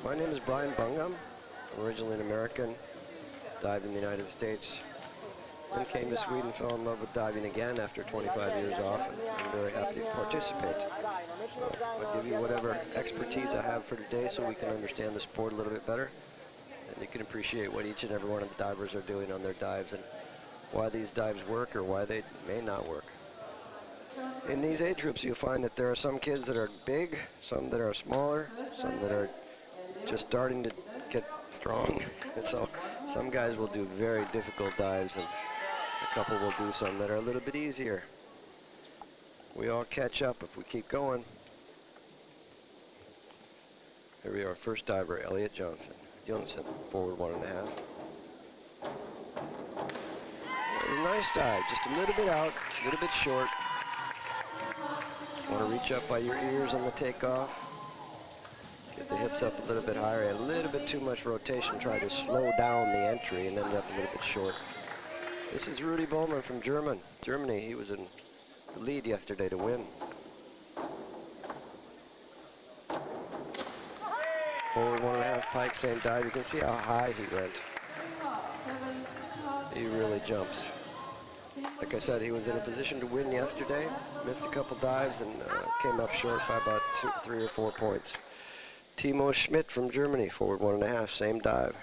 My name is Brian Bungum, originally an American, dived in the United States, then came to Sweden, fell in love with diving again after 25 years off, and I'm very happy to participate. I'll give you whatever expertise I have for today so we can understand the sport a little bit better, and you can appreciate what each and every one of the divers are doing on their dives and why these dives work or why they may not work. In these age groups, you'll find that there are some kids that are big, some that are smaller, some that are just starting to get strong. So some guys will do very difficult dives, and a couple will do some that are a little bit easier. We all catch up if we keep going. Here we are, first diver, Elliot Johnson, forward 1.5. It was a nice dive, just a little bit out, a little bit short. Want to reach up by your ears on the takeoff. Get the hips up a little bit higher. A little bit too much rotation. Try to slow down the entry and end up a little bit short. This is Rudy Bowman from Germany. He was in the lead yesterday to win. Forward 1.5 pike, same dive. You can see how high he went. He really jumps. Like I said, he was in a position to win yesterday. Missed a couple dives and came up short by about 3 or 4 points. Timo Schmidt from Germany, forward 1.5, same dive.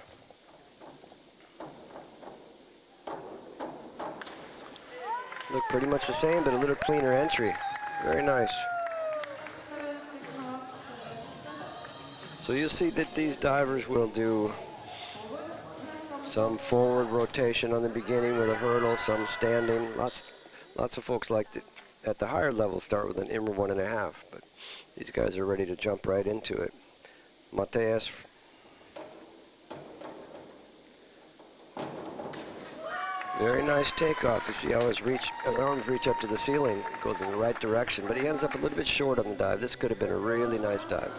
Look pretty much the same, but a little cleaner entry. Very nice. So you'll see that these divers will do some forward rotation on the beginning with a hurdle, some standing. Lots of folks like to, at the higher level, start with an inward 1.5, but these guys are ready to jump right into it. Mateus. Very nice takeoff. You see how his arms reach up to the ceiling. It goes in the right direction, but he ends up a little bit short on the dive. This could have been a really nice dive.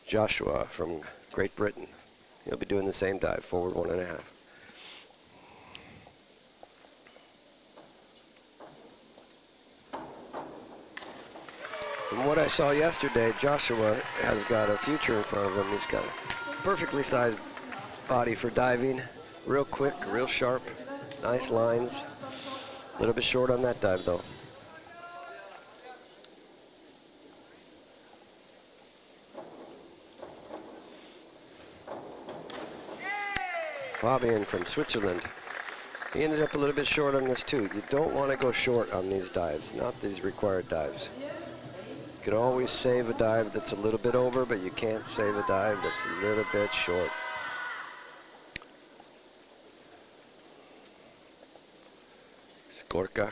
Joshua from Great Britain. He'll be doing the same dive, forward 1.5. From what I saw yesterday, Joshua has got a future in front of him. He's got a perfectly sized body for diving. Real quick, real sharp, nice lines. A little bit short on that dive, though. Fabian from Switzerland. He ended up a little bit short on this too. You don't want to go short on these dives, not these required dives. You can always save a dive that's a little bit over, but you can't save a dive that's a little bit short. Gorka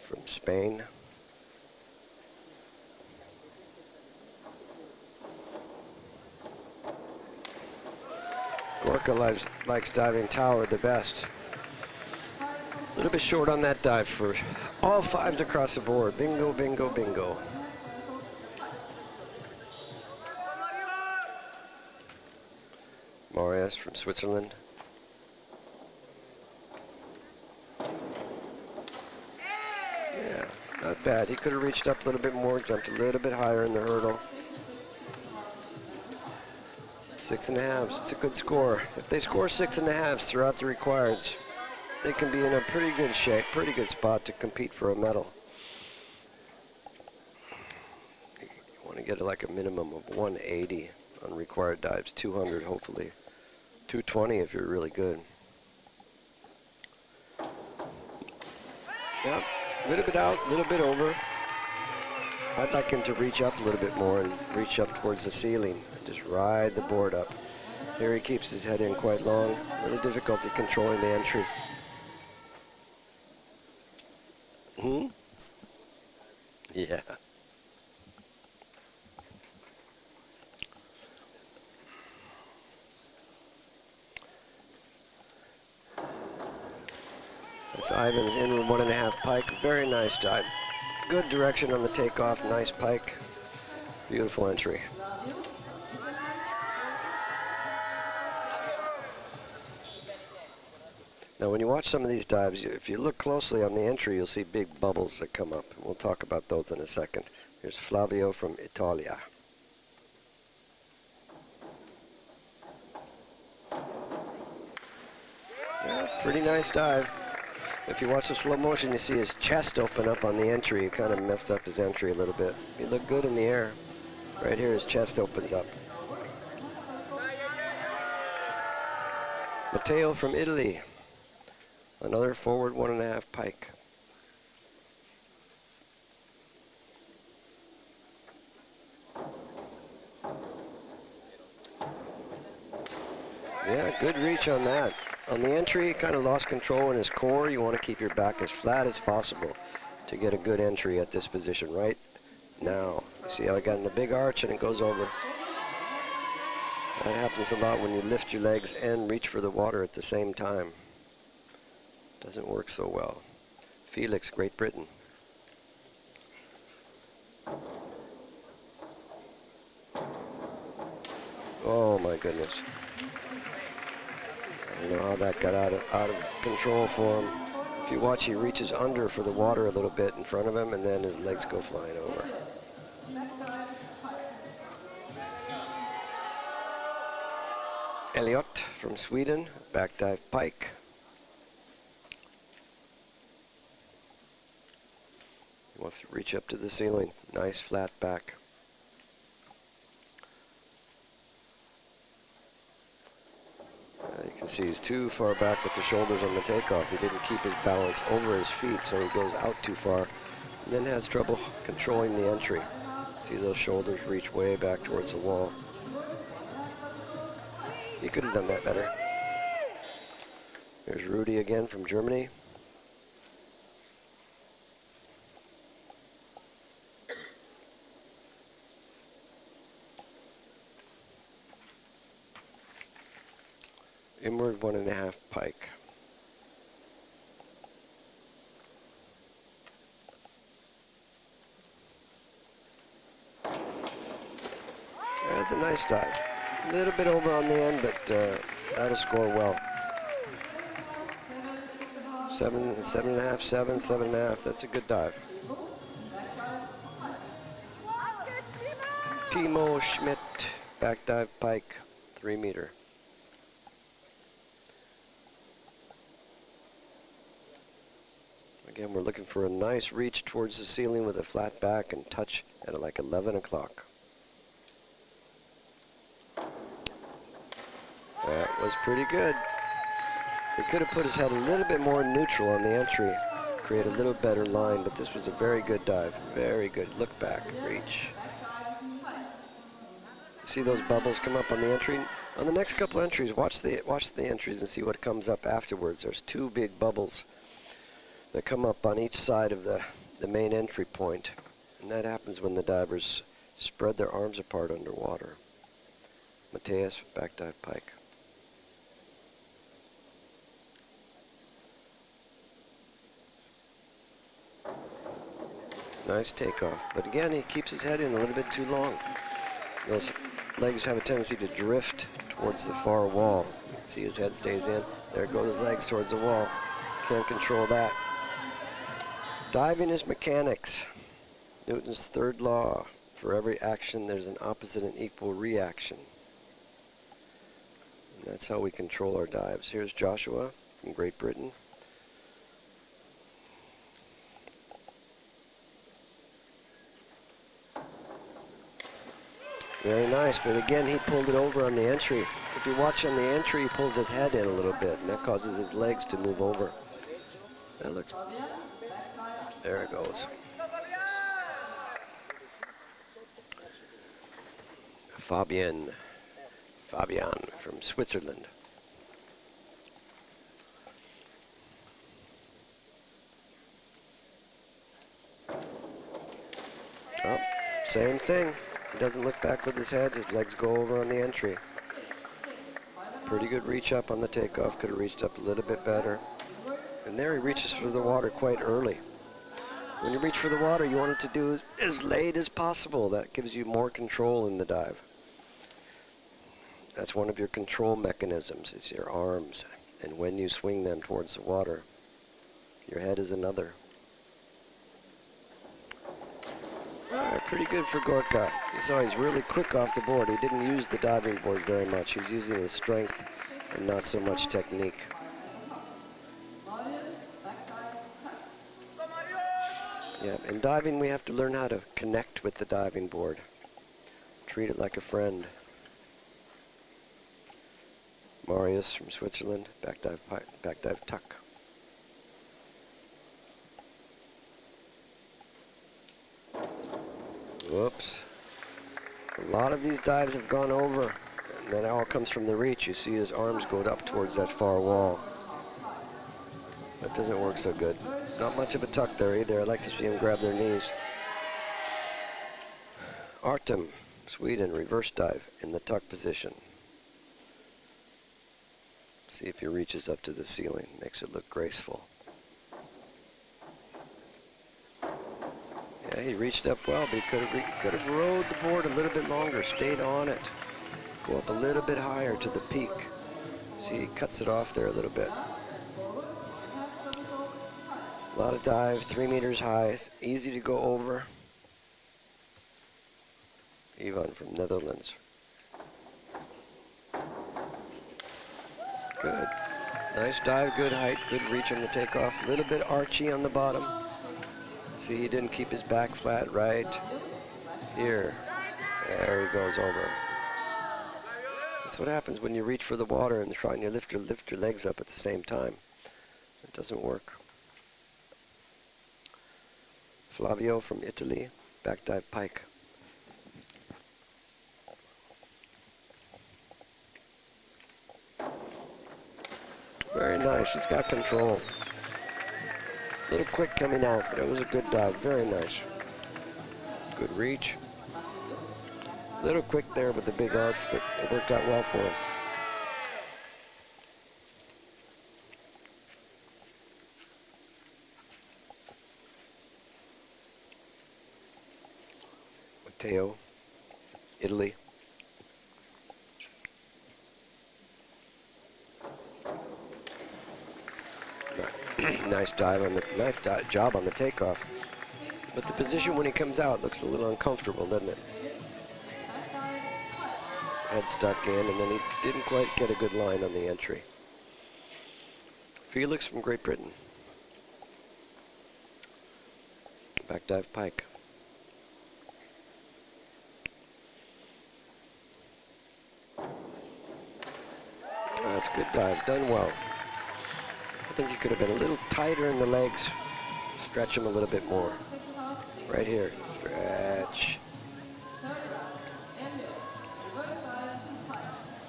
from Spain. Gorka likes diving tower the best. A little bit short on that dive for all 5s across the board. Bingo, bingo, bingo. Marius from Switzerland. Yeah, not bad. He could have reached up a little bit more, jumped a little bit higher in the hurdle. 6.5s, it's a good score. If they score 6.5s throughout the requireds, they can be in a pretty good shape, pretty good spot to compete for a medal. You want to get like a minimum of 180 on required dives, 200 hopefully, 220 if you're really good. Yep, a little bit out, a little bit over. I'd like him to reach up a little bit more and reach up towards the ceiling. Just ride the board up. Here he keeps his head in quite long. A little difficulty controlling the entry. Yeah. That's Ivan's inward 1.5 pike. Very nice dive. Good direction on the takeoff. Nice pike. Beautiful entry. Now, when you watch some of these dives, if you look closely on the entry, you'll see big bubbles that come up. We'll talk about those in a second. Here's Flavio from Italia. Yeah, pretty nice dive. If you watch the slow motion, you see his chest open up on the entry. He kind of messed up his entry a little bit. He looked good in the air. Right here, his chest opens up. Matteo from Italy. Another forward 1.5 pike. Yeah, good reach on that. On the entry, he kind of lost control in his core. You want to keep your back as flat as possible to get a good entry at this position right now. You see how I got in a big arch and it goes over. That happens a lot when you lift your legs and reach for the water at the same time. Doesn't work so well. Felix, Great Britain. Oh my goodness. I don't know how that got out of control for him. If you watch, he reaches under for the water a little bit in front of him, and then his legs go flying over. Elliot from Sweden, back dive pike. He wants to reach up to the ceiling. Nice flat back. You can see he's too far back with the shoulders on the takeoff. He didn't keep his balance over his feet, so he goes out too far and then has trouble controlling the entry. See those shoulders reach way back towards the wall. He could have done that better. There's Rudy again from Germany. Inward 1.5 pike. That's a nice dive. A little bit over on the end, but that'll score well. 7.5, 7, 7.5. That's a good dive. Timo Schmidt, back dive pike, 3 meter. Again, we're looking for a nice reach towards the ceiling with a flat back and touch at like 11 o'clock. That was pretty good. He could have put his head a little bit more neutral on the entry, create a little better line, but this was a very good dive. Very good. Look back, reach. See those bubbles come up on the entry? On the next couple entries, watch the entries and see what comes up afterwards. There's 2 big bubbles that come up on each side of the main entry point. And that happens when the divers spread their arms apart underwater. Mateus, back dive pike. Nice takeoff. But again, he keeps his head in a little bit too long. Those legs have a tendency to drift towards the far wall. See his head stays in. There goes his legs towards the wall. Can't control that. Diving is mechanics. Newton's third law. For every action, there's an opposite and equal reaction. And that's how we control our dives. Here's Joshua from Great Britain. Very nice, but again, he pulled it over on the entry. If you watch on the entry, he pulls his head in a little bit, and that causes his legs to move over. That looks... There it goes. Fabian from Switzerland. Oh, same thing. He doesn't look back with his head. His legs go over on the entry. Pretty good reach up on the takeoff. Could have reached up a little bit better. And there he reaches for the water quite early. When you reach for the water, you want it to do as late as possible. That gives you more control in the dive. That's one of your control mechanisms. It's your arms. And when you swing them towards the water, your head is another. All right, pretty good for Gorka. You saw he's really quick off the board. He didn't use the diving board very much. He's using his strength and not so much technique. Yeah, in diving we have to learn how to connect with the diving board. Treat it like a friend. Marius from Switzerland, back dive tuck. Whoops. A lot of these dives have gone over, and then it all comes from the reach. You see his arms go up towards that far wall. That doesn't work so good. Not much of a tuck there either. I'd like to see him grab their knees. Artem, Sweden, reverse dive in the tuck position. See if he reaches up to the ceiling. Makes it look graceful. Yeah, he reached up well, but he could have rode the board a little bit longer, stayed on it. Go up a little bit higher to the peak. See, he cuts it off there a little bit. A lot of dive, 3 meters high, easy to go over. Ivan from Netherlands. Good. Nice dive, good height, good reach on the takeoff. A little bit archy on the bottom. See, he didn't keep his back flat right here. There he goes over. That's what happens when you reach for the water and try and you lift your legs up at the same time. It doesn't work. Flavio from Italy, back dive pike. Very nice, he's got control. A little quick coming out, but it was a good dive, very nice. Good reach. A little quick there with the big arch, but it worked out well for him. Matteo, Italy. Nice dive on the job on the takeoff. But the position when he comes out looks a little uncomfortable, doesn't it? Head stuck in, and then he didn't quite get a good line on the entry. Felix from Great Britain. Back dive pike. That's a good dive, done well. I think you could have been a little tighter in the legs. Stretch them a little bit more. Right here, stretch.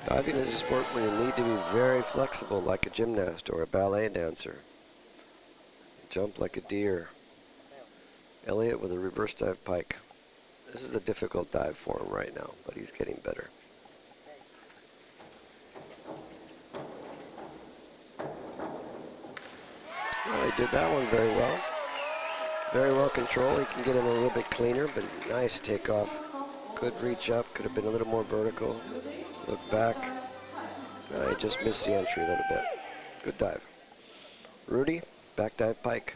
Diving is a sport where you need to be very flexible like a gymnast or a ballet dancer. Jump like a deer. Elliot with a reverse dive pike. This is a difficult dive for him right now, but he's getting better. Well, he did that one very well. Very well controlled. He can get him a little bit cleaner, but nice takeoff. Good reach up. Could have been a little more vertical. Look back. He just missed the entry a little bit. Good dive. Rudy, back dive pike.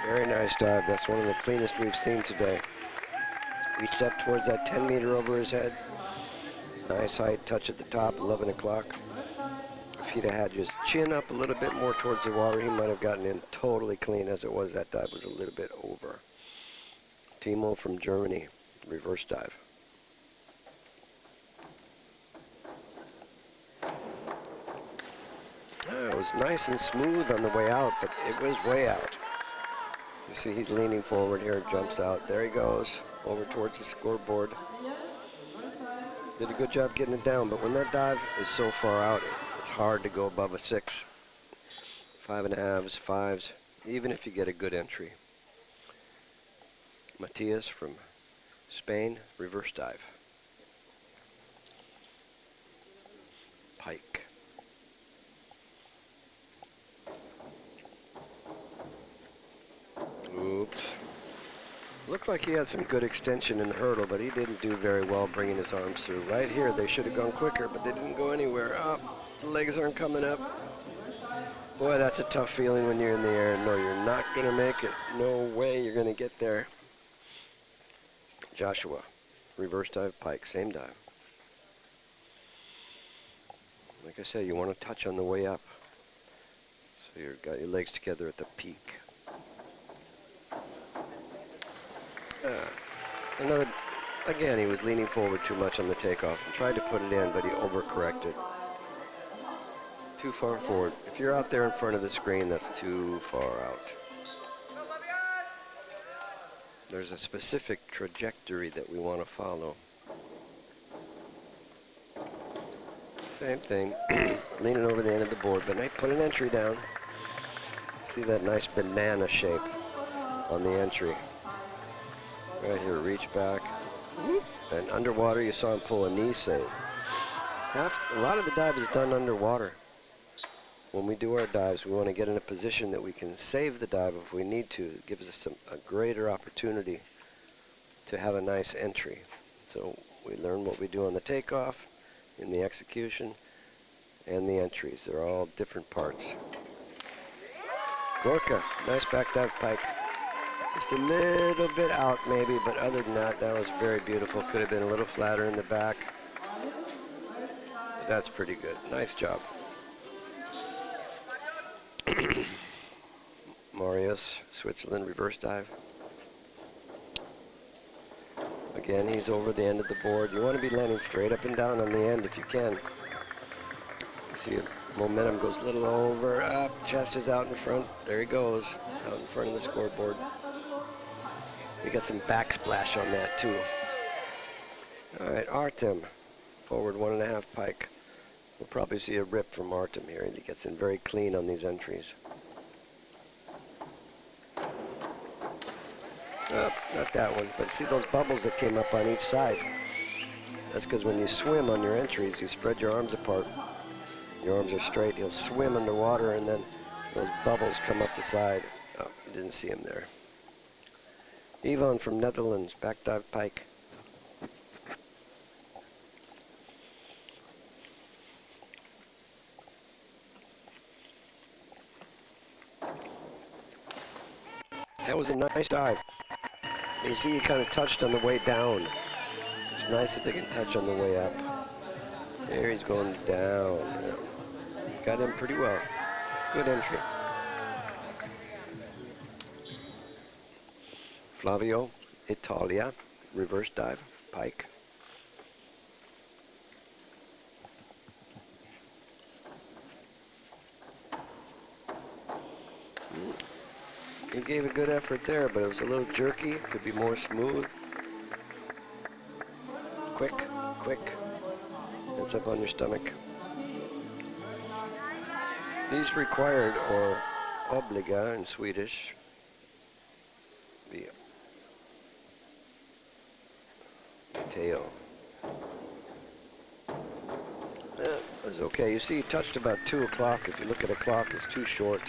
Very nice dive. That's one of the cleanest we've seen today. Reached up towards that 10 meter over his head. Nice height, touch at the top, 11 o'clock. If he'd have had his chin up a little bit more towards the water, he might have gotten in totally clean. As it was, that dive was a little bit over. Timo from Germany, reverse dive. It was nice and smooth on the way out, but it was way out. You see he's leaning forward here, jumps out. There he goes, over towards the scoreboard. Did a good job getting it down, but when that dive is so far out, it's hard to go above a 6. 5.5s, 5s, even if you get a good entry. Matias from Spain, reverse dive. pike. Oops. Looked like he had some good extension in the hurdle, but he didn't do very well bringing his arms through. Right here, they should have gone quicker, but they didn't go anywhere. Up. The legs aren't coming up. Boy, that's a tough feeling when you're in the air. No, you're not going to make it. No way you're going to get there. Joshua, reverse dive pike, same dive. Like I said, you want to touch on the way up. So you've got your legs together at the peak. Again, he was leaning forward too much on the takeoff and tried to put it in, but he overcorrected. Too far forward. If you're out there in front of the screen, that's too far out. There's a specific trajectory that we want to follow. Same thing, leaning over the end of the board, but I put an entry down. See that nice banana shape on the entry. Right here, reach back. And underwater, you saw him pull a knee save. A lot of the dive is done underwater. When we do our dives, we want to get in a position that we can save the dive if we need to. It gives us a greater opportunity to have a nice entry. So we learn what we do on the takeoff, in the execution, and the entries. They're all different parts. Gorka, nice back dive pike. Just a little bit out maybe, but other than that, that was very beautiful. Could have been a little flatter in the back. But that's pretty good. Nice job. Marius, Switzerland, reverse dive. Again, he's over the end of the board. You want to be landing straight up and down on the end if you can. See, momentum goes a little over, up, chest is out in front. There he goes, out in front of the scoreboard. We got some backsplash on that too. All right, Artem, forward 1.5 pike. We'll probably see a rip from Artem here, and he gets in very clean on these entries. Not that one, but see those bubbles that came up on each side? That's because when you swim on your entries, you spread your arms apart. Your arms are straight. You'll swim underwater, and then those bubbles come up the side. Oh, you didn't see him there. Ivan from Netherlands, back dive pike. That was a nice dive. You see he kind of touched on the way down. It's nice that they can touch on the way up. There he's going down. Got him pretty well. Good entry. Flavio, Italia, reverse dive, pike. He gave a good effort there, but it was a little jerky. Could be more smooth. Quick, quick. It's up on your stomach. These required, or obliga in Swedish, the tail. It was okay. You see, he touched about 2 o'clock. If you look at a clock, it's too short.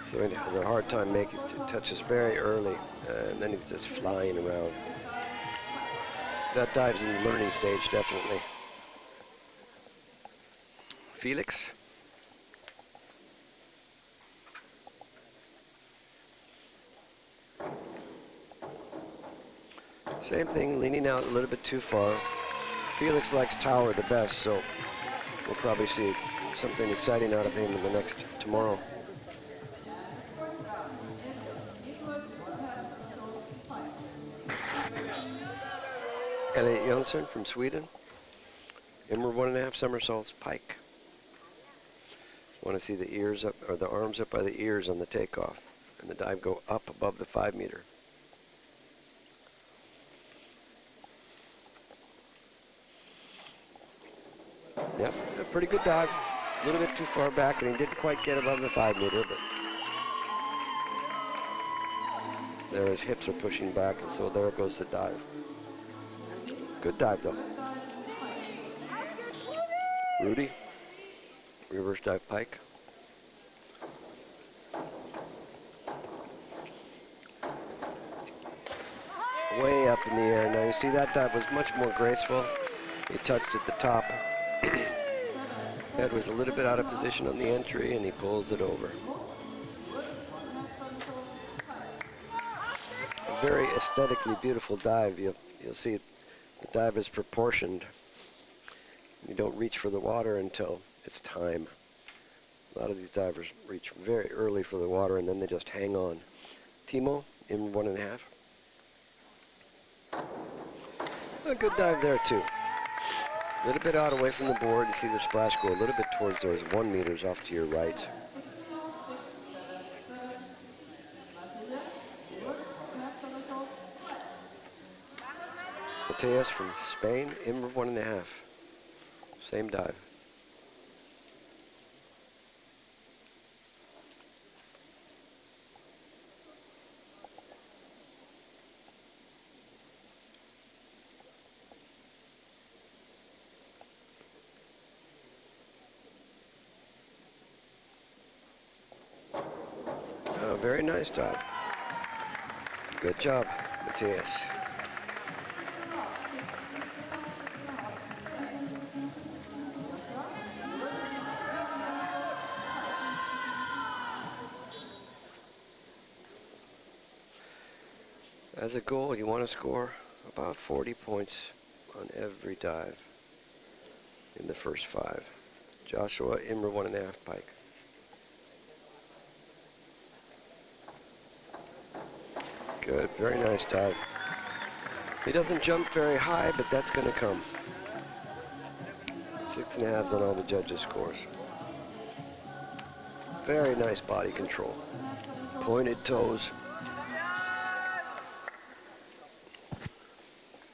So he has a hard time making it. It touches very early, and then he's just flying around. That dive's in the learning stage, definitely. Felix. Same thing, leaning out a little bit too far. Felix likes tower the best, so we'll probably see something exciting out of him in the next tomorrow. Elliot Jönsson from Sweden. Inward 1.5 somersaults, pike. Want to see the ears up, or the arms up by the ears on the takeoff, and the dive go up above the 5 meter. Yep, a pretty good dive. A little bit too far back, and he didn't quite get above the 5 meter, but there his hips are pushing back, and so there goes the dive. Good dive, though. Rudy, reverse dive pike. Way up in the air. Now you see that dive was much more graceful. He touched at the top. Head was a little bit out of position on the entry, and he pulls it over. A very aesthetically beautiful dive. You'll see it, the dive is proportioned. You don't reach for the water until it's time. A lot of these divers reach very early for the water, and then they just hang on. Timo in 1.5. A good dive there too. A little bit out away from the board. You see the splash go a little bit towards those 1 meters off to your right. Mateus from Spain, IMRA 1.5. Same dive. Very nice dive. Good job, Mateus. As a goal, you want to score about 40 points on every dive in the first 5. Joshua, IMRA 1.5 pike. Good, very nice dive. He doesn't jump very high, but that's going to come. 6.5s on all the judges' scores. Very nice body control. Pointed toes.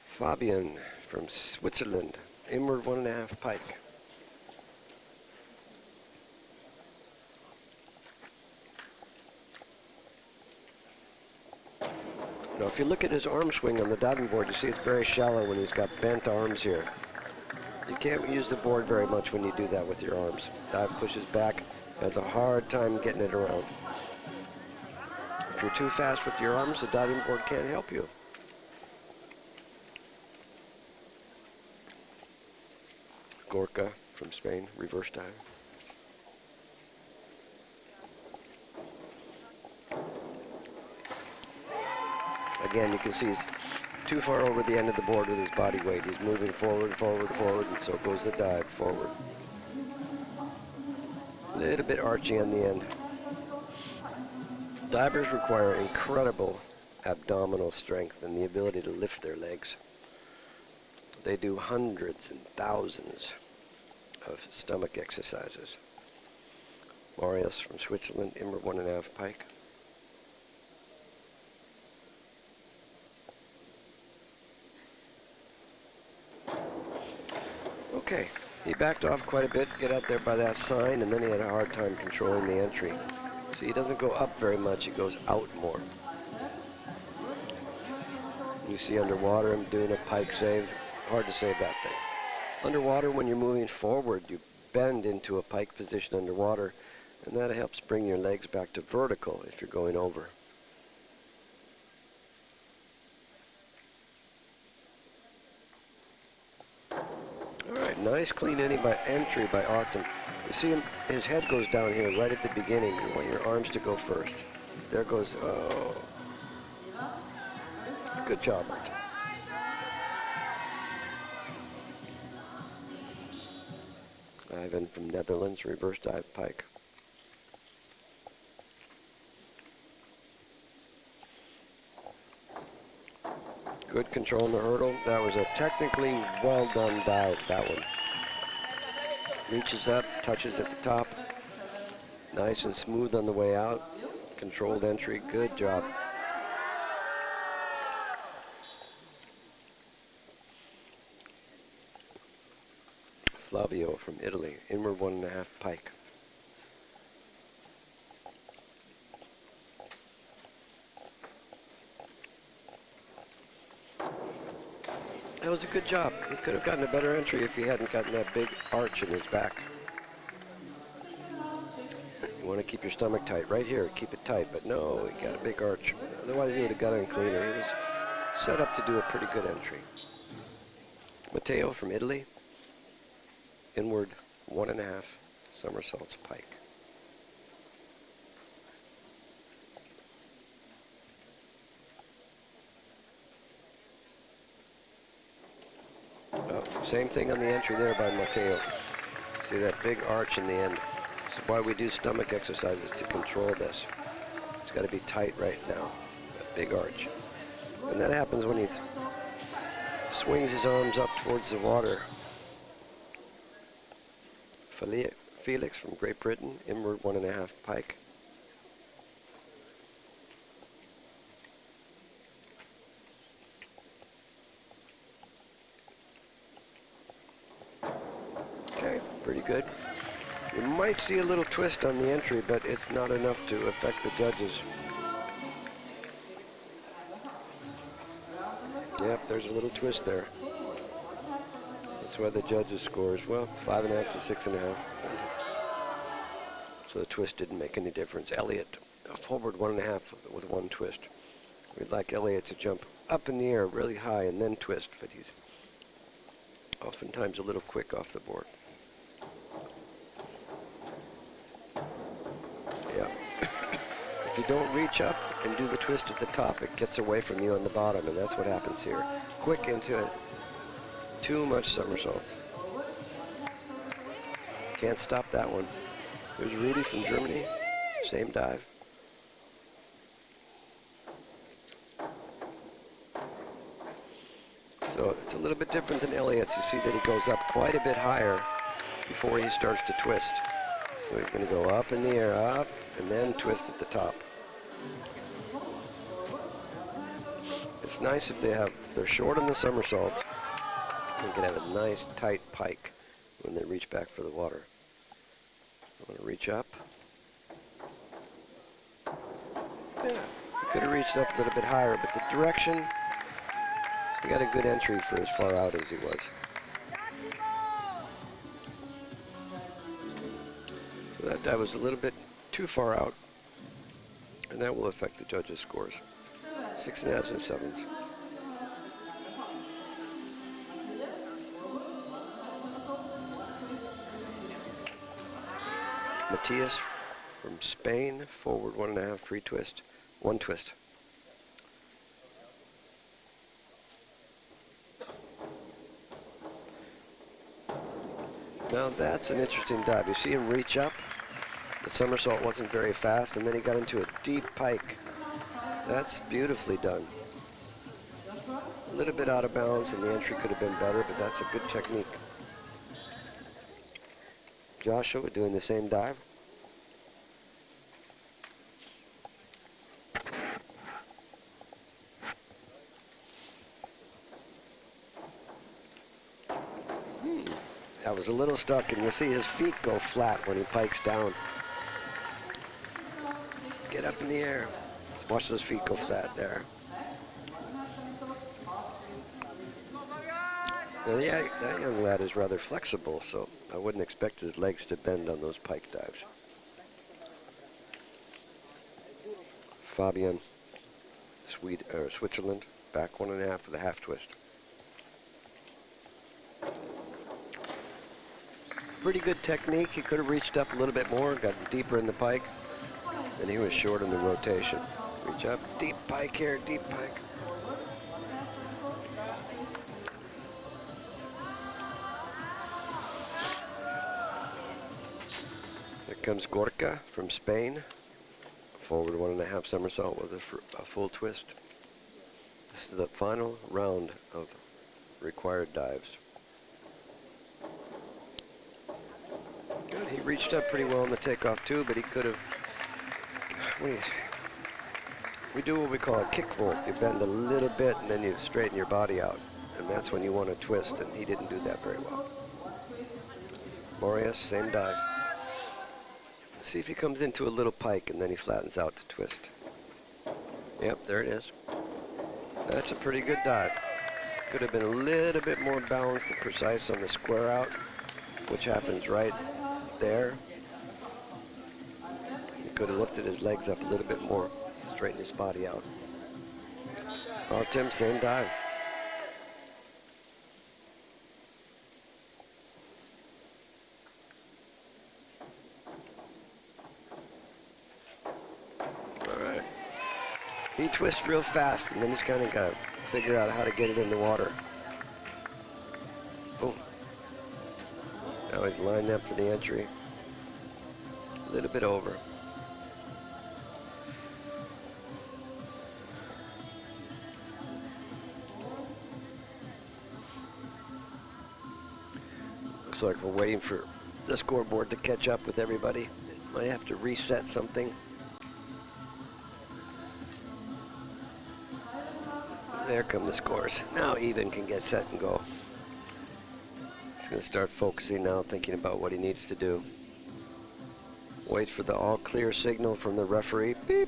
Fabian from Switzerland, IMRA 1.5 pike. Now, if you look at his arm swing on the diving board, you see it's very shallow when he's got bent arms here. You can't use the board very much when you do that with your arms. Dive pushes back, has a hard time getting it around. If you're too fast with your arms, the diving board can't help you. Gorka from Spain, reverse dive. Again, you can see he's too far over the end of the board with his body weight. He's moving forward, forward, forward, and so goes the dive forward. A little bit archy on the end. Divers require incredible abdominal strength and the ability to lift their legs. They do hundreds and thousands of stomach exercises. Marius from Switzerland, IMRA 1.5 pike. Okay, he backed off quite a bit, get out there by that sign, and then he had a hard time controlling the entry. See, he doesn't go up very much, he goes out more. You see underwater him doing a pike save. Hard to save that thing. Underwater, when you're moving forward, you bend into a pike position underwater, and that helps bring your legs back to vertical if you're going over. All right, nice clean entry by Artem. You see him, his head goes down here right at the beginning. You want your arms to go first. There goes, oh. Good job, Artem. Ivan from Netherlands, reverse dive pike. Good control on the hurdle. That was a technically well done dive, that one. Reaches up, touches at the top. Nice and smooth on the way out. Controlled entry, good job. Flavio from Italy, IMRA 1.5 pike. was a good job. He could have gotten a better entry if he hadn't gotten that big arch in his back. You want to keep your stomach tight. Right here, keep it tight. But no, he got a big arch. Otherwise, he would have got in cleaner. He was set up to do a pretty good entry. Matteo from Italy. Inward 1.5 somersaults pike. Same thing on the entry there by Matteo. See that big arch in the end. This is why we do stomach exercises, to control this. It's got to be tight right now, that big arch. And that happens when he swings his arms up towards the water. Felix from Great Britain, inward 1.5 pike. Okay, pretty good. You might see a little twist on the entry, but it's not enough to affect the judges. Yep, there's a little twist there. That's why the judges scores, well, 5.5 to 6.5. So the twist didn't make any difference. Elliott, forward 1.5 with one twist. We'd like Elliott to jump up in the air really high and then twist, but he's oftentimes a little quick off the board. Yeah. If you don't reach up and do the twist at the top, it gets away from you on the bottom, and that's what happens here. Quick into it. Too much somersault. Can't stop that one. There's Rudy from Germany. Same dive. So it's a little bit different than Elliott's. You see that he goes up quite a bit higher before he starts to twist. So he's going to go up in the air, up, and then twist at the top. It's nice if they're short on the somersault, they can have a nice tight pike when they reach back for the water. I want to reach up. Yeah, he could have reached up a little bit higher, but the direction, he got a good entry for as far out as he was. So that dive was a little bit too far out, and that will affect the judges' scores. 6.5s and 7s. Matthias from Spain, forward 1.5, free twist, one twist. Now that's an interesting dive. You see him reach up. The somersault wasn't very fast, and then he got into a deep pike. That's beautifully done. A little bit out of bounds, and the entry could have been better, but that's a good technique. Joshua doing the same dive. That was a little stuck, and you'll see his feet go flat when he pikes down. Get up in the air. Let's watch those feet go flat there. Now, that young lad is rather flexible, so I wouldn't expect his legs to bend on those pike dives. Fabian, Switzerland, back 1.5 with a half twist. Pretty good technique. He could have reached up a little bit more, got deeper in the pike, and he was short in the rotation. Reach up, deep pike here, deep pike. Here comes Gorka from Spain. Forward 1.5 somersault with a full twist. This is the final round of required dives. Good, he reached up pretty well on the takeoff too, but he could have, what do you say? We do what we call a kick vault. You bend a little bit and then you straighten your body out. And that's when you want to twist, and he didn't do that very well. Morias, same dive. See if he comes into a little pike and then he flattens out to twist. Yep, there it is. That's a pretty good dive. Could have been a little bit more balanced and precise on the square out, which happens right there. He could have lifted his legs up a little bit more, straightened his body out. Oh, Tim, same dive. All right. He twists real fast, and then he's kind of got to figure out how to get it in the water. Boom. Now he's lined up for the entry. A little bit over. Looks like we're waiting for the scoreboard to catch up with everybody. Might have to reset something. There come the scores. Now Even can get set and go. He's going to start focusing now, thinking about what he needs to do. Wait for the all clear signal from the referee. Beep.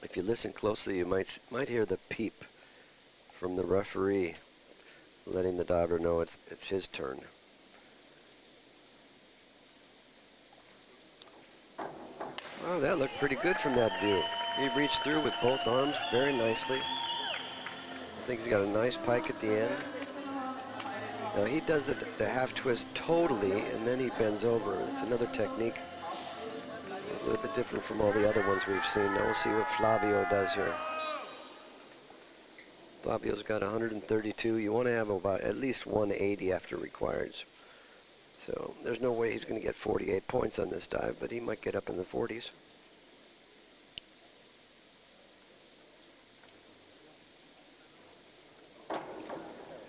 If you listen closely, you might hear the peep from the referee, letting the diver know it's his turn. Wow, that looked pretty good from that view. He reached through with both arms very nicely. I think he's got a nice pike at the end. Now he does the half twist totally, and then he bends over. It's another technique. A little bit different from all the other ones we've seen. Now we'll see what Flavio does here. Flavio's got 132. You want to have about at least 180 after requireds. So there's no way he's going to get 48 points on this dive, but he might get up in the 40s.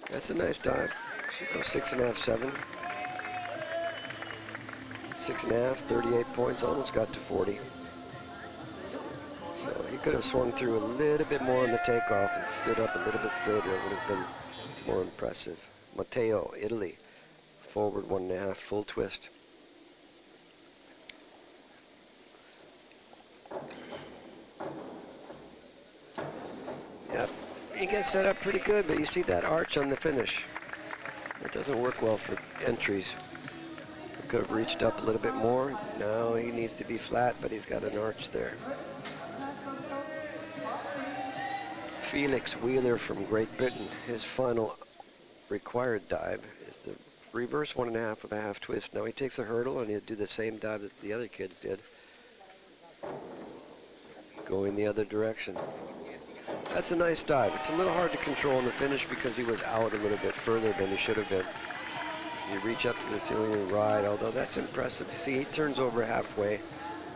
That's a nice dive. Should go 6.5, 7. 6.5, 38 points, almost got to 40. So he could have swung through a little bit more on the takeoff and stood up a little bit straighter. It would have been more impressive. Matteo, Italy, forward 1.5, full twist. Yep, he gets set up pretty good, but you see that arch on the finish. It doesn't work well for entries. He could have reached up a little bit more. Now he needs to be flat, but he's got an arch there. Felix Wheeler from Great Britain, his final required dive is the reverse 1.5 with a half twist. Now he takes a hurdle and he'll do the same dive that the other kids did, going the other direction. That's a nice dive. It's a little hard to control in the finish because he was out a little bit further than he should have been. You reach up to the ceiling and ride, although that's impressive. You see, he turns over halfway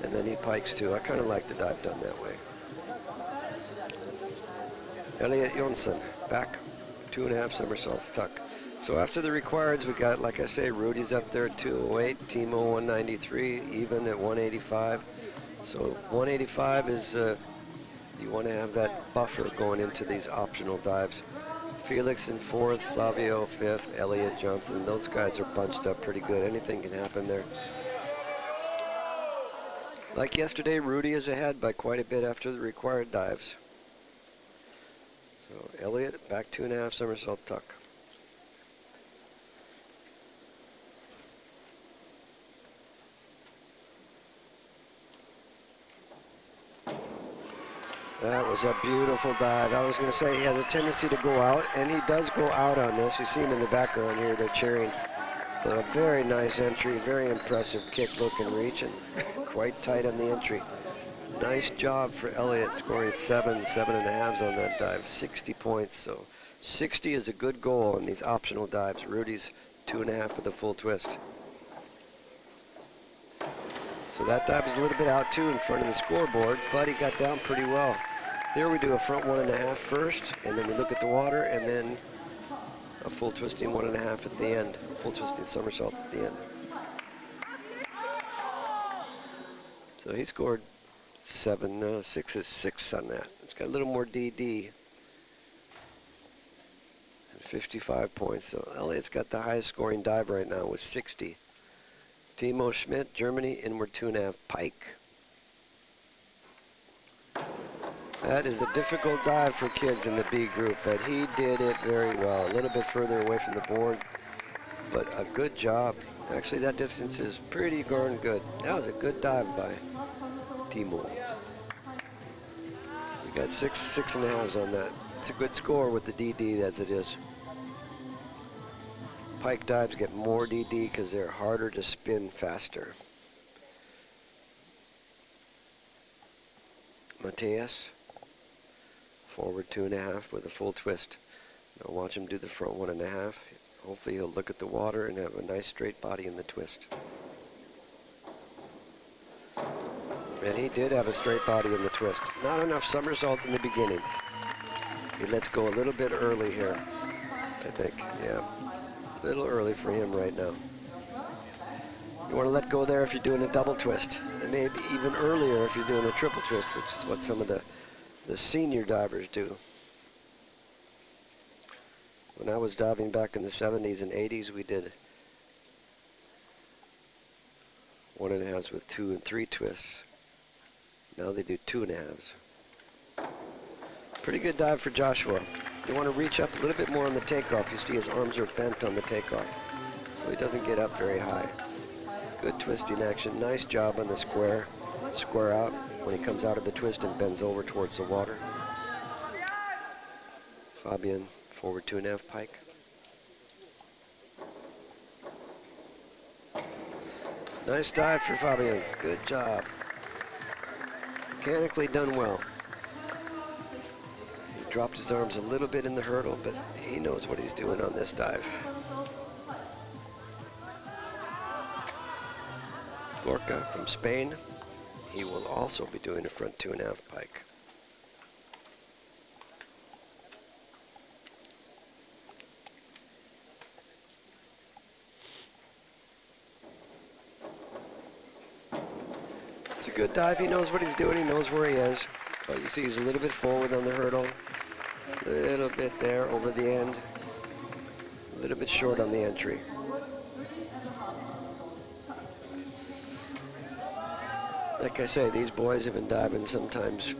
and then he pikes too. I kind of like the dive done that way. Elliot Jonsson, back, 2.5 somersaults tuck. So after the requireds, we got, like I say, Rudy's up there at 208, Timo 193, even at 185. So 185 is, you want to have that buffer going into these optional dives. Felix in 4th, Flavio 5th, Elliot Johnson, those guys are bunched up pretty good. Anything can happen there. Like yesterday, Rudy is ahead by quite a bit after the required dives. So Elliot, back 2.5 somersault tuck. That was a beautiful dive. I was going to say he has a tendency to go out, and he does go out on this. You see him in the background here, they're cheering. But a very nice entry, very impressive kick, look, and reach, and quite tight on the entry. Nice job for Elliot, scoring 7.5s on that dive, 60 points. So 60 is a good goal on these optional dives. Rudy's 2.5 with a full twist. So that dive is a little bit out too in front of the scoreboard, but he got down pretty well. Here we do a front 1.5 first, and then we look at the water, and then a full twisting 1.5 at the end, full twisting somersault at the end. So he scored 6 is 6 on that. It's got a little more DD. And 55 points. So Elliot's got the highest scoring dive right now with 60. Timo Schmidt, Germany, inward 2.5 pike. That is a difficult dive for kids in the B group, but he did it very well. A little bit further away from the board, but a good job. Actually, that distance is pretty darn good. That was a good dive by Timo. We got 6.5s on that. It's a good score with the DD as it is. Pike dives get more DD because they're harder to spin faster. Mateus, forward 2.5 with a full twist. Now watch him do the front 1.5. Hopefully he'll look at the water and have a nice straight body in the twist. And he did have a straight body in the twist. Not enough somersaults in the beginning. He lets go a little bit early here, I think. Yeah, a little early for him right now. You want to let go there if you're doing a double twist, and maybe even earlier if you're doing a triple twist, which is what some of the senior divers do. When I was diving back in the 70s and 80s, we did 1.5s with 2 and 3 twists. Now they do 2.5s. Pretty good dive for Joshua. You want to reach up a little bit more on the takeoff. You see his arms are bent on the takeoff, so he doesn't get up very high. Good twisting action. Nice job on the square. Square out when he comes out of the twist and bends over towards the water. Fabian, forward 2.5 pike. Nice dive for Fabian. Good job. Mechanically done well. He dropped his arms a little bit in the hurdle, but he knows what he's doing on this dive. Gorka from Spain. He will also be doing a front 2.5 pike. It's a good dive. He knows what he's doing. He knows where he is. But you see he's a little bit forward on the hurdle. A little bit there over the end. A little bit short on the entry. Like I say, these boys have been diving sometimes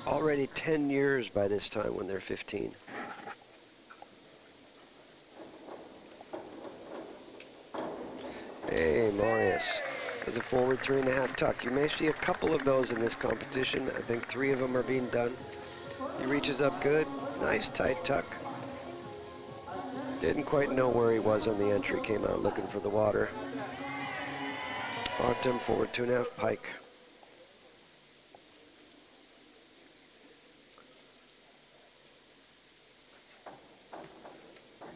already 10 years by this time when they're 15. Hey, Marius. There's a forward 3.5 tuck. You may see a couple of those in this competition. I think 3 of them are being done. He reaches up good. Nice tight tuck. Didn't quite know where he was on the entry. Came out looking for the water. Artem forward 2.5 pike.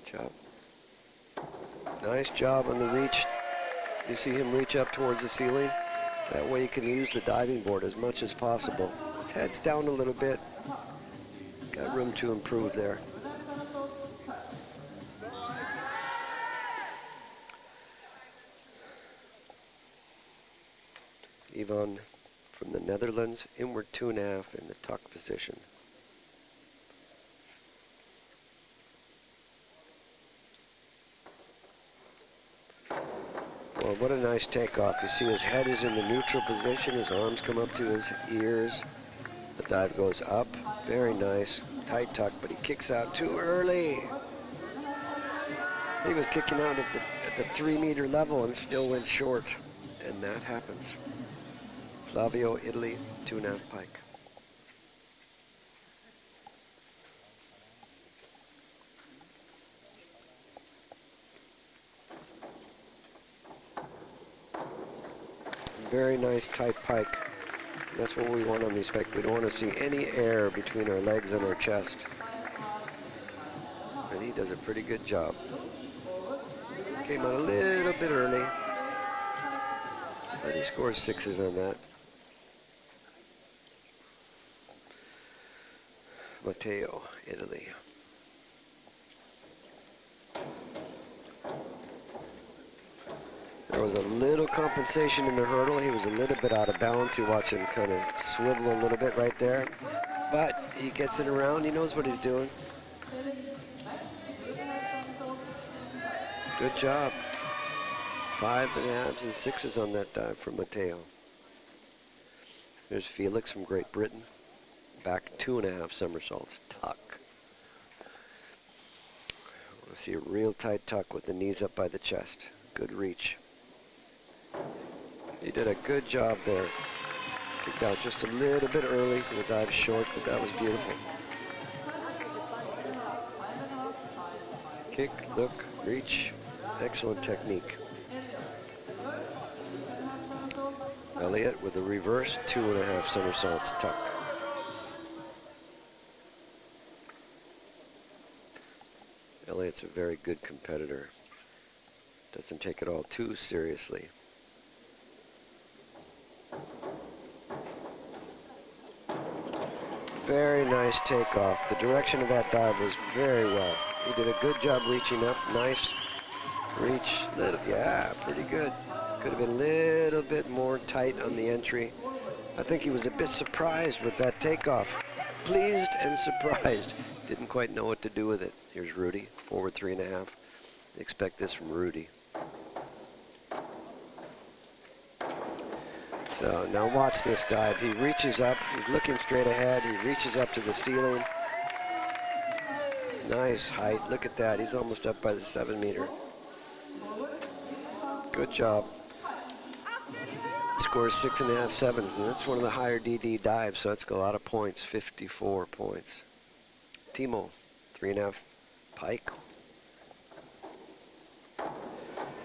Good job. Nice job on the reach. You see him reach up towards the ceiling. That way you can use the diving board as much as possible. His head's down a little bit. Got room to improve there. Ivan from the Netherlands, inward 2.5 in the tuck position. Well, what a nice takeoff. You see his head is in the neutral position. His arms come up to his ears. The dive goes up. Very nice. Tight tuck, but he kicks out too early. He was kicking out at the 3-meter level and still went short. And that happens. Flavio, Italy, 2.5 pike. Very nice tight pike. That's what we want on these pikes. We don't want to see any air between our legs and our chest. And he does a pretty good job. Came out a little bit early, but he scores 6s on that. Matteo, Italy. There was a little compensation in the hurdle. He was a little bit out of balance. You watch him kind of swivel a little bit right there. But he gets it around. He knows what he's doing. Good job. 5.5s and 6s on that dive from Matteo. There's Felix from Great Britain. back 2.5 somersaults, tuck. I want to see a real tight tuck with the knees up by the chest. Good reach. He did a good job there. Kicked out just a little bit early, so the dive's short, but that was beautiful. Kick, look, reach, excellent technique. Elliott with a reverse 2.5 somersaults tuck. Elliott's a very good competitor. Doesn't take it all too seriously. Very nice takeoff. The direction of that dive was very well. He did a good job reaching up. Nice reach. Yeah, pretty good. Could have been a little bit more tight on the entry. I think he was a bit surprised with that takeoff. Pleased and surprised. Didn't quite know what to do with it. Here's Rudy, forward 3.5. Expect this from Rudy. So now watch this dive. He reaches up, he's looking straight ahead. He reaches up to the ceiling. Nice height, look at that. He's almost up by the 7 meter. Good job. Scores 6.5 sevens, and that's one of the higher DD dives, so that's a lot of points, 54 points. Timo, 3.5 pike.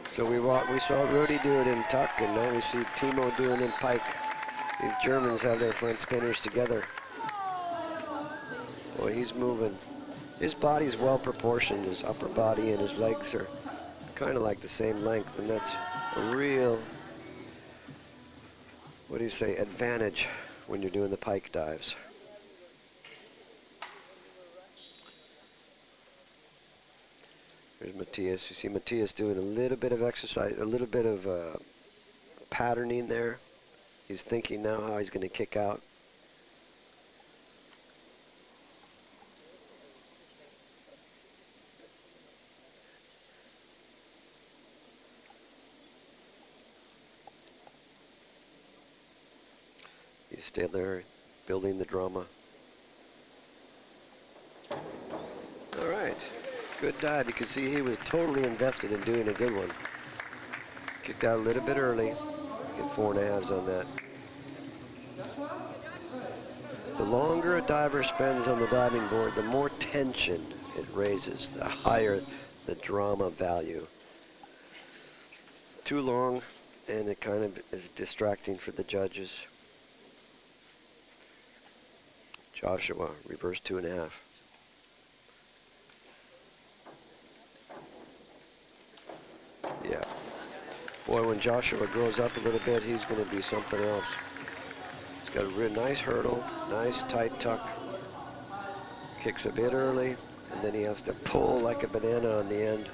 So we saw Rudy do it in tuck, and now we see Timo doing it in pike. These Germans have their front spinners together. Boy, he's moving. His body's well proportioned. His upper body and his legs are kind of like the same length, and that's a real, what do you say, advantage when you're doing the pike dives. There's Matthias. You see Matthias doing a little bit of exercise, a little bit of patterning there. He's thinking now how he's going to kick out. He's still there, building the drama. All right. Good dive. You can see he was totally invested in doing a good one. Kicked out a little bit early. Get 4.5s on that. The longer a diver spends on the diving board, the more tension it raises, the higher the drama value. Too long, and it kind of is distracting for the judges. Joshua, reverse 2.5. Yeah. Boy, when Joshua grows up a little bit, he's going to be something else. He's got a real nice hurdle, nice tight tuck. Kicks a bit early, and then he has to pull like a banana on the end.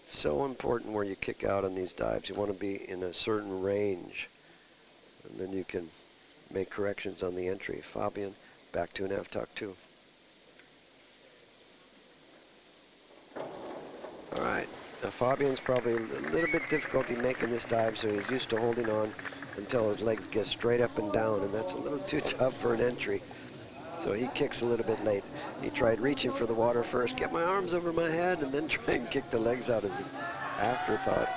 It's so important where you kick out on these dives. You want to be in a certain range, and then you can make corrections on the entry. Fabian, back 2.5 tuck 2. All right, now Fabian's probably a little bit difficulty making this dive, so he's used to holding on until his legs get straight up and down, and that's a little too tough for an entry. So he kicks a little bit late. He tried reaching for the water first, get my arms over my head, and then try and kick the legs out as an afterthought.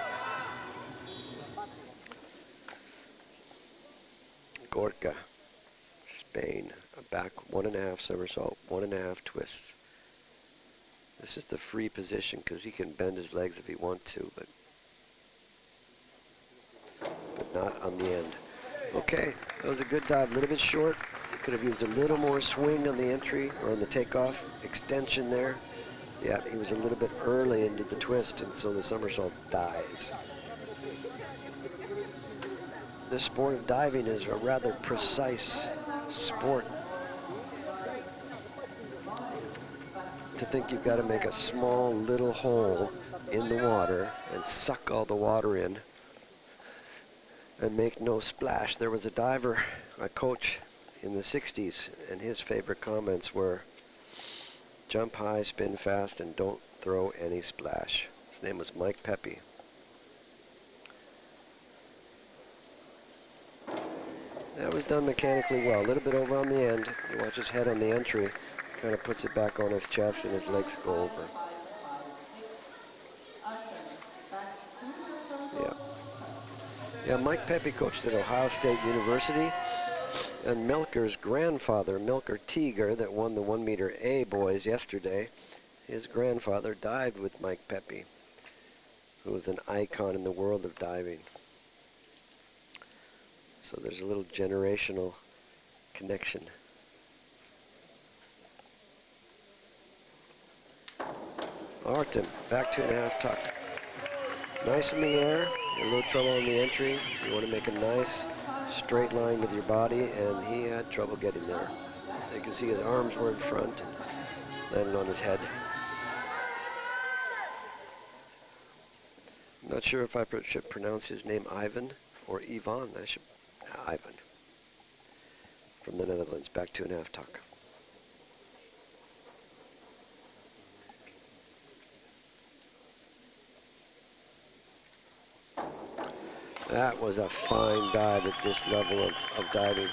Gorka, Spain, a back 1.5 somersault, 1.5 twists. This is the free position because he can bend his legs if he wants to, but not on the end. Okay, that was a good dive, a little bit short. He could have used a little more swing on the entry or on the takeoff, extension there. Yeah, he was a little bit early into the twist, and so the somersault dies. The sport of diving is a rather precise sport. To think you've got to make a small little hole in the water and suck all the water in and make no splash. There was a diver, a coach in the 60s, and his favorite comments were, jump high, spin fast, and don't throw any splash. His name was Mike Pepe. That was done mechanically well. A little bit over on the end. You watch his head on the entry. Kind of puts it back on his chest and his legs go over. Yeah. Yeah, Mike Pepe coached at Ohio State University. And Milker's grandfather, Milker Teeger, that won the 1 meter A boys yesterday, his grandfather dived with Mike Pepe, who was an icon in the world of diving. So there's a little generational connection. Artem, back 2.5 tuck. Nice in the air, a little trouble in the entry. You want to make a nice straight line with your body, and he had trouble getting there. You can see his arms were in front, landed on his head. I'm not sure if I should pronounce his name Ivan or Ivan. Ivan. From the Netherlands, back 2.5 tuck. That was a fine dive at this level of diving.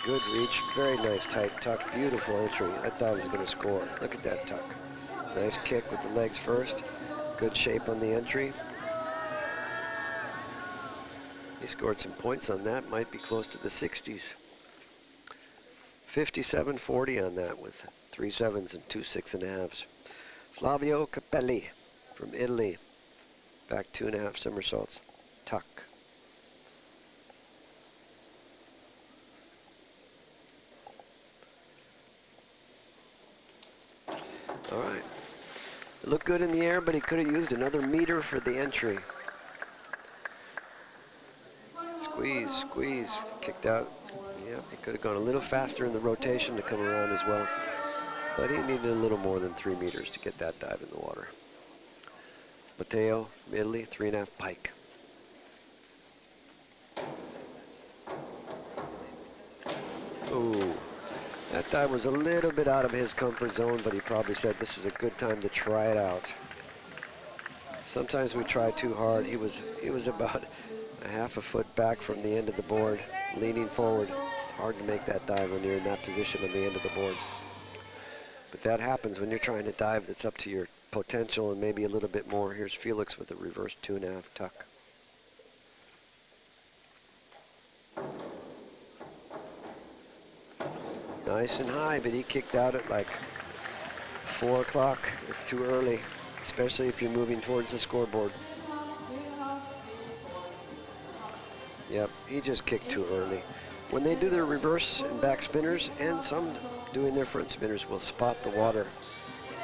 Good reach, very nice tight tuck, beautiful entry. That dive is going to score. Look at that tuck. Nice kick with the legs first. Good shape on the entry. He scored some points on that, might be close to the 60s. 57.40 on that with 3 sevens and 2 6.5s. Flavio Capelli from Italy, back 2.5 somersaults, tuck. All right. It looked good in the air, but he could have used another meter for the entry. Squeeze, squeeze, kicked out. Yeah, he could have gone a little faster in the rotation to come around as well. But he needed a little more than 3 meters to get that dive in the water. Matteo from Italy, 3.5 pike. Ooh. That dive was a little bit out of his comfort zone, but he probably said this is a good time to try it out. Sometimes we try too hard. He was about a half a foot back from the end of the board, leaning forward. It's hard to make that dive when you're in that position on the end of the board. But that happens when you're trying to dive that's up to your potential and maybe a little bit more. Here's Felix with a reverse 2.5 tuck. Nice and high, but he kicked out at like 4 o'clock. It's too early, especially if you're moving towards the scoreboard. Yep, he just kicked too early. When they do their reverse and back spinners, and some doing their front spinners, will spot the water.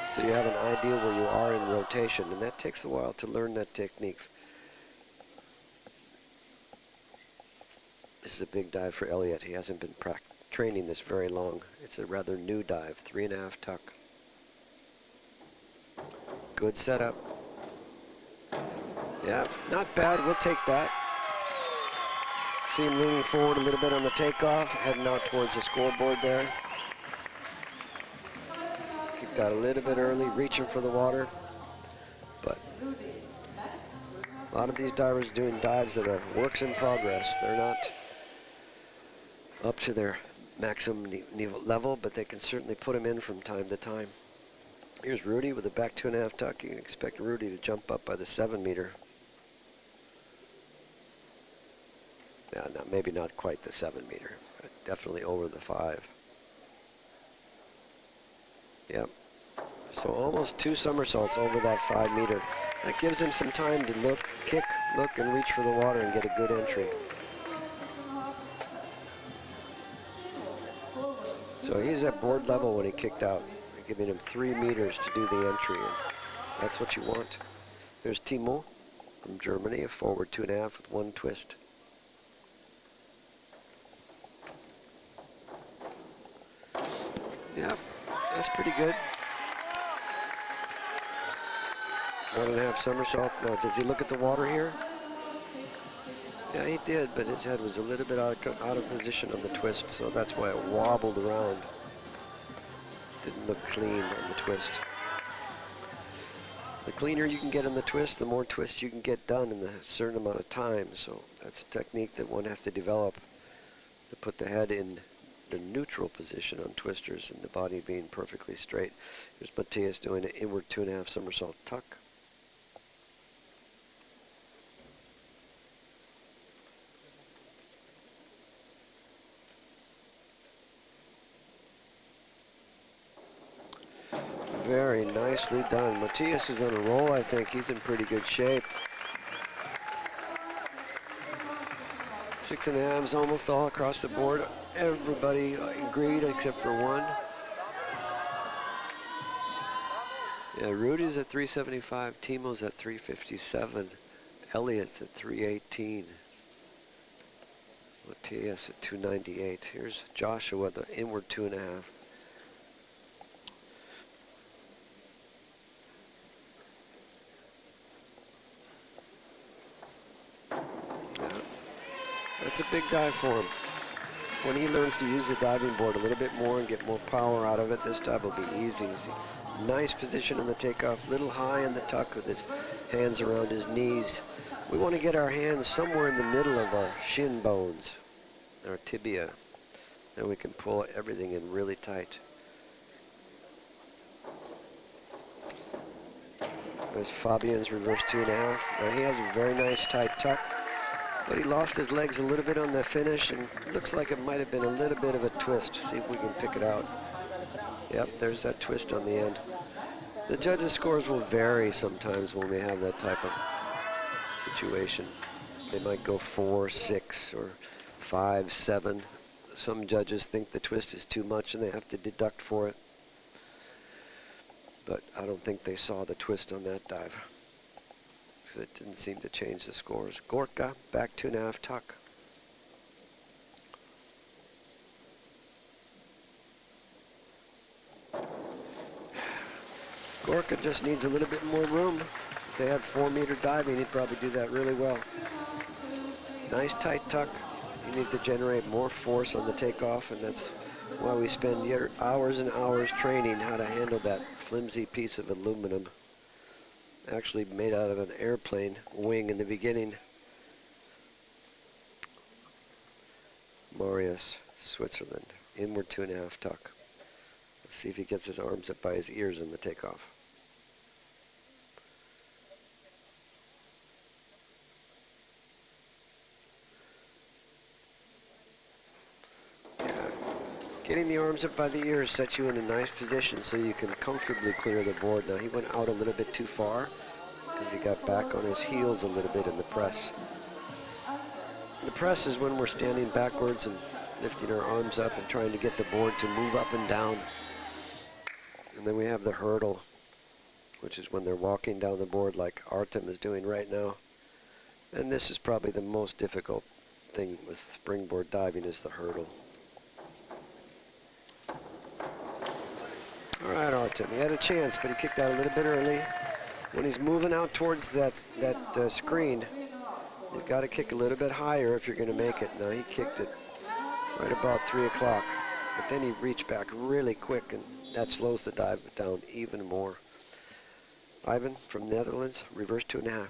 So you have an idea where you are in rotation, and that takes a while to learn that technique. This is a big dive for Elliott. He hasn't been training this very long. It's a rather new dive, 3.5 tuck. Good setup. Yeah, not bad, we'll take that. See him leaning forward a little bit on the takeoff, heading out towards the scoreboard there. Kicked out a little bit early, reaching for the water. But a lot of these divers doing dives that are works in progress. They're not up to their maximum level, but they can certainly put them in from time to time. Here's Rudy with a back 2.5 tuck. You can expect Rudy to jump up by the 7 meter. Yeah, no, maybe not quite the 7 meter, but definitely over the 5. Yep. So almost 2 somersaults over that 5 meter. That gives him some time to look, kick, look, and reach for the water and get a good entry. So he's at board level when he kicked out. They're giving him 3 meters to do the entry, and that's what you want. There's Timo from Germany, a forward 2.5 with 1 twist. Yeah, that's pretty good. 1.5 somersaults. Now, does he look at the water here? Yeah, he did, but his head was a little bit out of position on the twist, so that's why it wobbled around. Didn't look clean on the twist. The cleaner you can get on the twist, the more twists you can get done in a certain amount of time, so that's a technique that one has to develop. to put the head in the neutral position on twisters and the body being perfectly straight. Here's Matthias doing an inward 2.5 somersault tuck. Very nicely done. Matthias is on a roll, I think. He's in pretty good shape. 6.5s almost all across the board. Everybody agreed except for one. Yeah, Rudy's at 375, Timo's at 357, Elliott's at 318, Matthias at 298. Here's Joshua, the inward 2.5. That's a big dive for him. When he learns to use the diving board a little bit more and get more power out of it, this dive will be easy. Nice position on the takeoff, little high in the tuck with his hands around his knees. We want to get our hands somewhere in the middle of our shin bones, our tibia. Then we can pull everything in really tight. There's Fabian's reverse 2.5. Now he has a very nice tight tuck. But he lost his legs a little bit on the finish, and it looks like it might have been a little bit of a twist. See if we can pick it out. Yep, there's that twist on the end. The judges' scores will vary sometimes when we have that type of situation. They might go 4, 6, or 5, 7. Some judges think the twist is too much and they have to deduct for it. But I don't think they saw the twist on that dive. So it didn't seem to change the scores. Gorka, back 2.5 tuck. Gorka just needs a little bit more room. If they had 4-meter diving, he'd probably do that really well. Nice tight tuck. He needs to generate more force on the takeoff, and that's why we spend hours and hours training how to handle that flimsy piece of aluminum. Actually made out of an airplane wing in the beginning. Marius, Switzerland, inward 2.5 tuck. Let's see if he gets his arms up by his ears in the takeoff. Yeah. Getting the arms up by the ears sets you in a nice position so you can comfortably clear the board. Now he went out a little bit too far because he got back on his heels a little bit in the press. The press is when we're standing backwards and lifting our arms up and trying to get the board to move up and down. And then we have the hurdle, which is when they're walking down the board like Artem is doing right now. And this is probably the most difficult thing with springboard diving is the hurdle. All right, Artem, he had a chance, but he kicked out a little bit early. When he's moving out towards that screen, you've got to kick a little bit higher if you're going to make it. Now he kicked it right about 3 o'clock, but then he reached back really quick, and that slows the dive down even more. Ivan from Netherlands, reverse 2.5.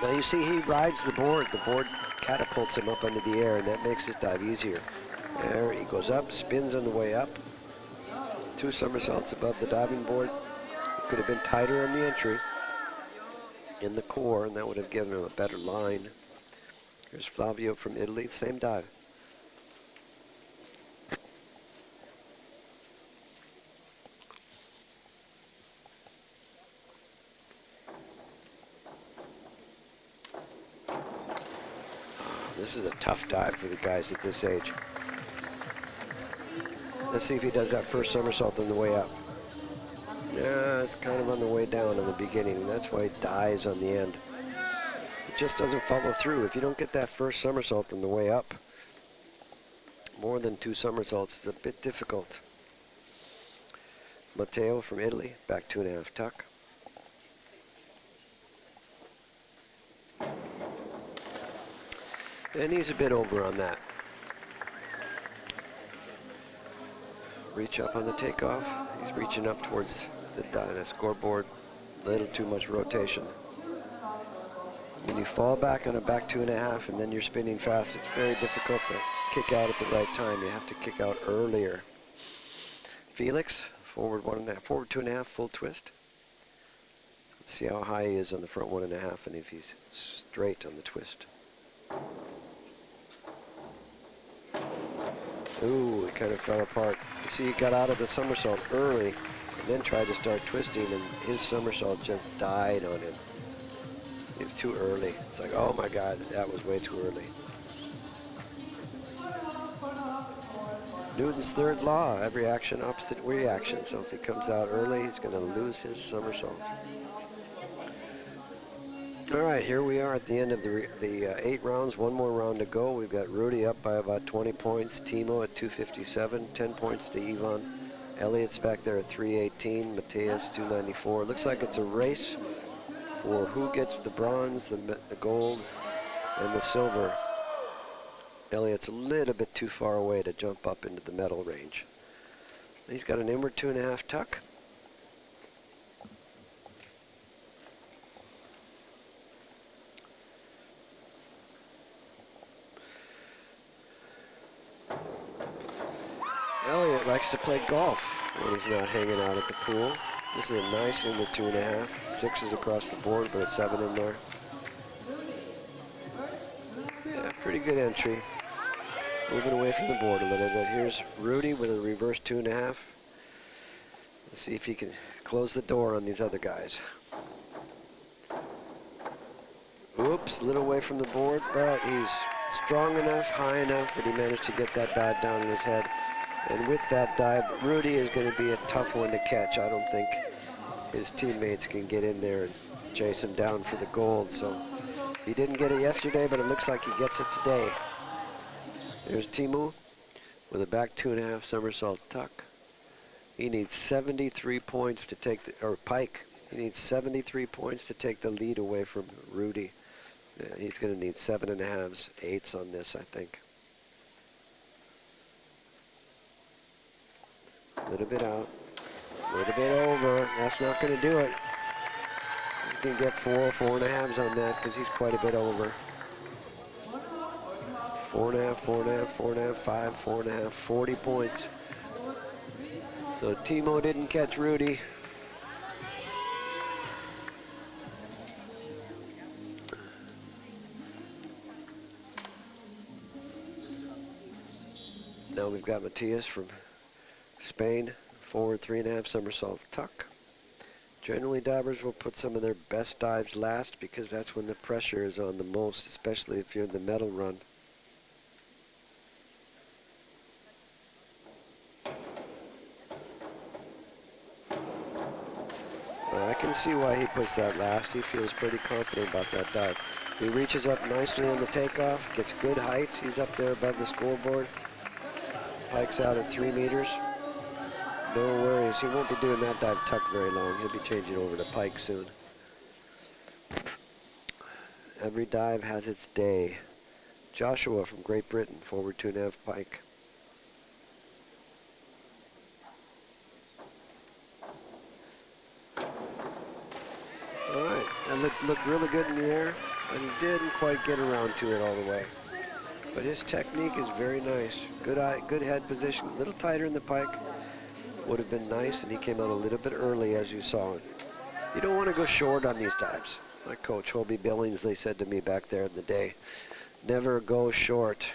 Now you see he rides the board. The board catapults him up into the air, and that makes his dive easier. There he goes up, spins on the way up. 2 somersaults above the diving board. It could have been tighter on the entry in the core, and that would have given him a better line. Here's Flavio from Italy, same dive. This is a tough dive for the guys at this age. Let's see if he does that first somersault on the way up. Yeah, it's kind of on the way down in the beginning, and that's why he dies on the end. It just doesn't follow through. If you don't get that first somersault on the way up, more than 2 somersaults is a bit difficult. Matteo from Italy, back 2.5 tuck. And he's a bit over on that. Reach up on the takeoff. He's reaching up towards the scoreboard. A little too much rotation. When you fall back on a back 2.5 and then you're spinning fast, it's very difficult to kick out at the right time. You have to kick out earlier. Felix, forward 1.5, forward 2.5, full twist. See how high he is on the front 1.5 and if he's straight on the twist. Ooh, it kind of fell apart. You see, he got out of the somersault early and then tried to start twisting, and his somersault just died on him. It's too early. It's like, oh my God, that was way too early. Newton's third law, every action, opposite reaction. So if he comes out early, he's going to lose his somersault. All right, here we are at the end of the 8 rounds. One more round to go. We've got Rudy up by about 20 points. Timo at 257, 10 points to Ivan. Elliott's back there at 318. Mateus 294. Looks like it's a race for who gets the bronze, the gold, and the silver. Elliott's a little bit too far away to jump up into the medal range. He's got an inward 2.5 tuck. Elliott likes to play golf when he's not hanging out at the pool. This is a nice inward 2.5. 6s across the board, but a 7 in there. Yeah, pretty good entry. Moving away from the board a little bit. Here's Rudy with a reverse 2.5. Let's see if he can close the door on these other guys. Oops, a little away from the board, but he's strong enough, high enough that he managed to get that dive down in his head. And with that dive, Rudy is going to be a tough one to catch. I don't think his teammates can get in there and chase him down for the gold. So he didn't get it yesterday, but it looks like he gets it today. There's Teemu with a back 2.5 somersault tuck. He needs 73 points to take the, or Pike. He needs 73 points to take the lead away from Rudy. Yeah, he's going to need 7.5s, 8s on this, I think. A little bit out, a little bit over. That's not going to do it. He's going to get 4.5s on that because he's quite a bit over. 4.5, 4.5, 4.5, 5, 4.5, 40 points. So Timo didn't catch Rudy. Now we've got Mateus from Spain, forward 3.5 somersault tuck. Generally, divers will put some of their best dives last because that's when the pressure is on the most, especially if you're in the medal run. Well, I can see why he puts that last. He feels pretty confident about that dive. He reaches up nicely on the takeoff, gets good height. He's up there above the scoreboard. Pike's out at 3 meters. No worries, he won't be doing that dive tuck very long. He'll be changing over to Pike soon. Every dive has its day. Joshua from Great Britain, forward 2.5 Pike. All right, that looked really good in the air, but he didn't quite get around to it all the way. But his technique is very nice. Good eye, good head position, a little tighter in the Pike. Would have been nice, and he came out a little bit early, as you saw. You don't want to go short on these dives. My coach, Hobie Billingsley, said to me back there in the day, never go short.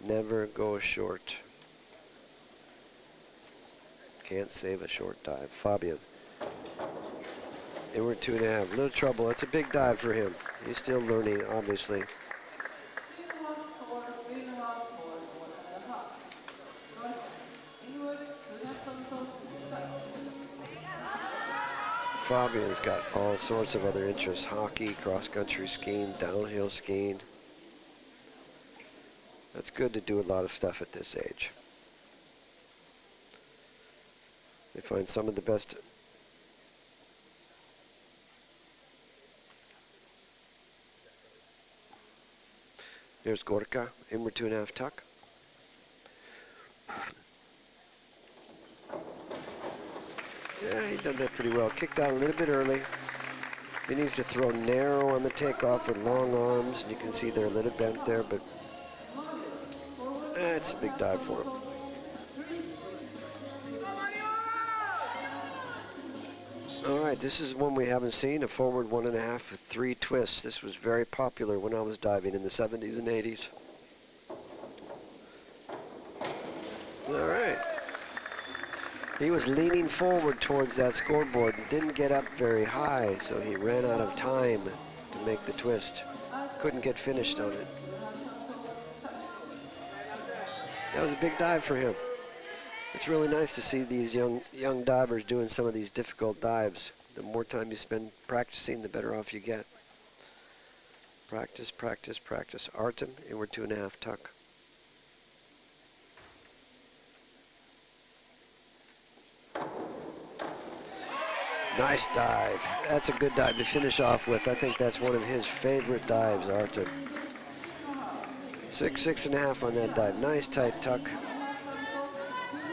Never go short. Can't save a short dive. Fabian. Inward 2.5. A little trouble. That's a big dive for him. He's still learning, obviously. Fabian's got all sorts of other interests. Hockey, cross-country skiing, downhill skiing. That's good to do a lot of stuff at this age. They find some of the best. There's Gorka, inward 2.5 tuck. Yeah, he done that pretty well. Kicked out a little bit early. He needs to throw narrow on the takeoff with long arms. And you can see they're a little bent there, but it's a big dive for him. All right, this is one we haven't seen, a forward 1.5 with 3 twists. This was very popular when I was diving in the 70s and 80s. All right. He was leaning forward towards that scoreboard and didn't get up very high, so he ran out of time to make the twist. Couldn't get finished on it. That was a big dive for him. It's really nice to see these young divers doing some of these difficult dives. The more time you spend practicing, the better off you get. Practice, practice, practice. Artem, inward 2.5 tuck. Nice dive. That's a good dive to finish off with. I think that's one of his favorite dives, Artem. 6.5 on that dive. Nice tight tuck.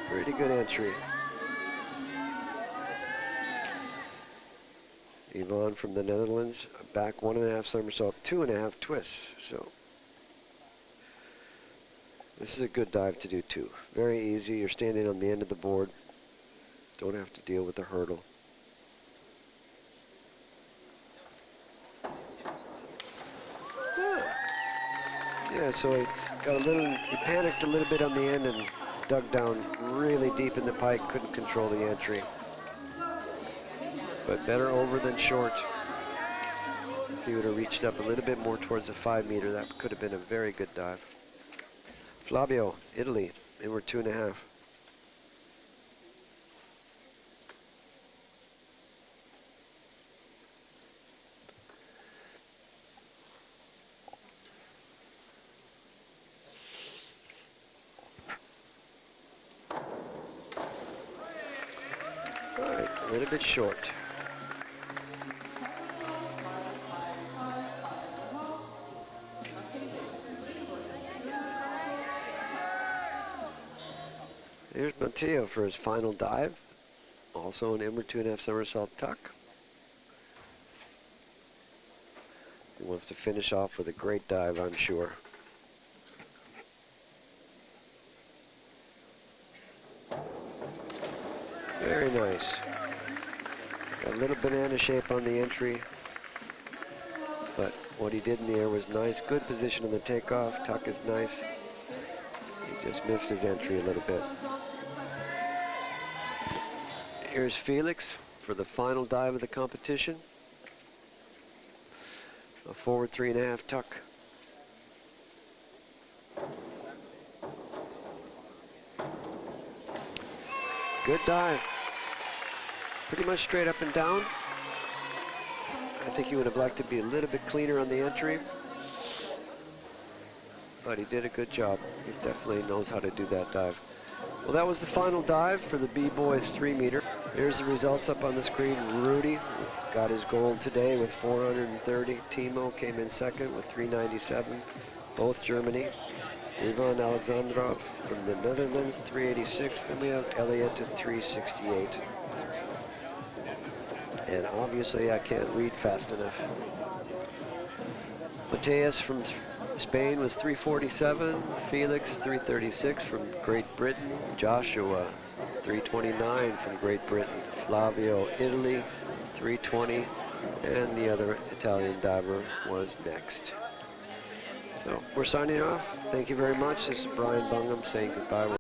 Pretty good entry. Yvonne from the Netherlands, back 1.5 somersault, 2.5 twists. So this is a good dive to do too. Very easy. You're standing on the end of the board. Don't have to deal with the hurdle. Yeah, so he panicked a little bit on the end and dug down really deep in the pike, couldn't control the entry. But better over than short. If he would have reached up a little bit more towards the 5 meter, that could have been a very good dive. Flavio, Italy, inward 2.5. All right, a little bit short. Here's Matteo for his final dive. Also an inward 2.5 somersault tuck. He wants to finish off with a great dive, I'm sure. Very nice. Got a little banana shape on the entry, but what he did in the air was nice. Good position in the takeoff. Tuck is nice. He just missed his entry a little bit. Here's Felix for the final dive of the competition. A forward 3.5 tuck. Good dive. Pretty much straight up and down. I think he would have liked to be a little bit cleaner on the entry, but he did a good job. He definitely knows how to do that dive. Well, that was the final dive for the B-Boys 3 meter. Here's the results up on the screen. Rudy got his gold today with 430. Timo came in second with 397, both Germany. Ivan Alexandrov from the Netherlands, 386. Then we have Elliot at 368. And obviously I can't read fast enough. Mateus from Spain was 347. Felix 336 from Great Britain. Joshua 329 from Great Britain. Flavio, Italy 320. And the other Italian diver was next. So we're signing off. Thank you very much. This is Brian Bungham saying goodbye.